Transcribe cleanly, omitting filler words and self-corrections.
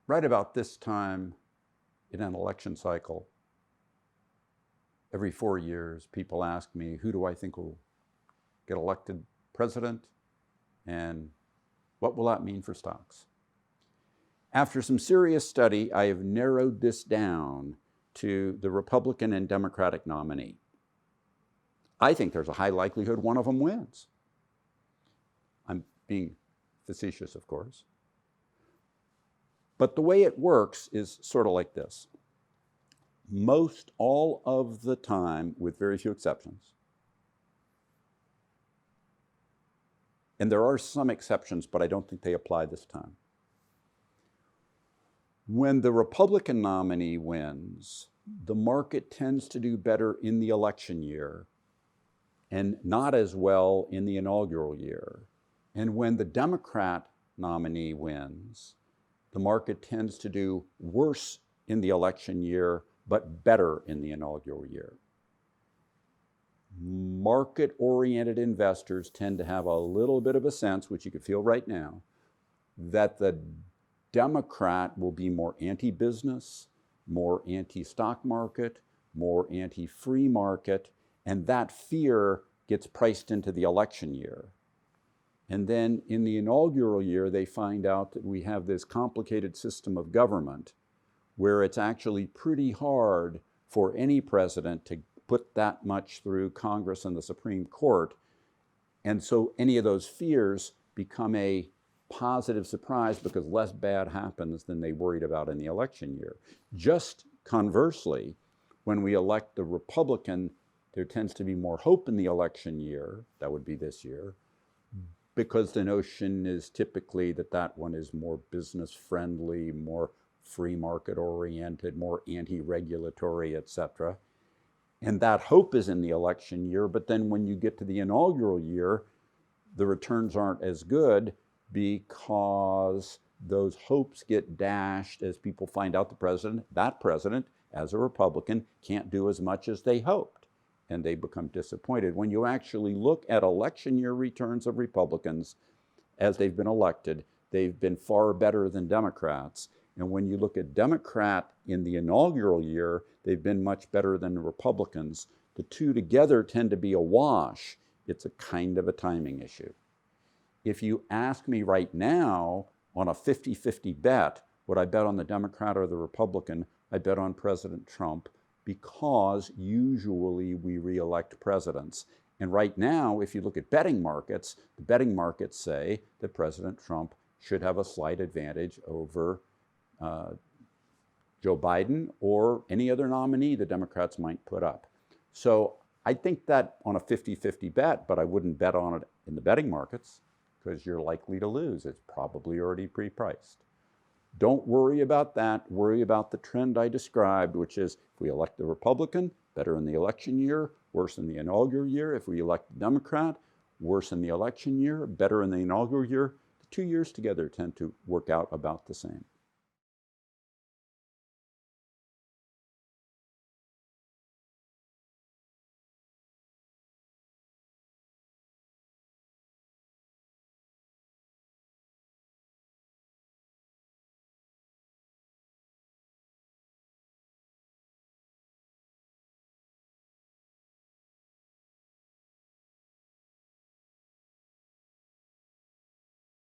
Right about this time in an election cycle, every 4 years, people ask me, who do I think will get elected president, and what will that mean for stocks? After some serious study, I have narrowed this down to the Republican and Democratic nominee. I think there's a high likelihood one of them wins. I'm being facetious, of course. But the way it works is sort of like this. Most all of the time, with very few exceptions, and there are some exceptions, but I don't think they apply this time. When the Republican nominee wins, the market tends to do better in the election year and not as well in the inaugural year. And when the Democrat nominee wins, the market tends to do worse in the election year, but better in the inaugural year. Market-oriented investors tend to have a little bit of a sense, which you can feel right now, that the Democrat will be more anti-business, more anti-stock market, more anti-free market, and that fear gets priced into the election year. And then in the inaugural year, they find out that we have this complicated system of government where it's actually pretty hard for any president to put that much through Congress and the Supreme Court. And so any of those fears become a positive surprise because less bad happens than they worried about in the election year. Just conversely, when we elect the Republican, there tends to be more hope in the election year, that would be this year, because the notion is typically that that one is more business friendly, more free market oriented, more anti-regulatory, etc. And that hope is in the election year, but then when you get to the inaugural year, the returns aren't as good because those hopes get dashed as people find out that president, as a Republican, can't do as much as they hoped, and they become disappointed. When you actually look at election year returns of Republicans as they've been elected, they've been far better than Democrats. And when you look at Democrat in the inaugural year, they've been much better than the Republicans. The two together tend to be a wash. It's a kind of a timing issue. If you ask me right now on a 50-50 bet, would I bet on the Democrat or the Republican? I bet on President Trump because usually we re-elect presidents. And right now, if you look at betting markets, the betting markets say that President Trump should have a slight advantage over Joe Biden or any other nominee the Democrats might put up. So I think that on a 50-50 bet, but I wouldn't bet on it in the betting markets because you're likely to lose. It's probably already pre-priced. Don't worry about that. Worry about the trend I described, which is if we elect the Republican, better in the election year, worse in the inaugural year. If we elect the Democrat, worse in the election year, better in the inaugural year. The 2 years together tend to work out about the same.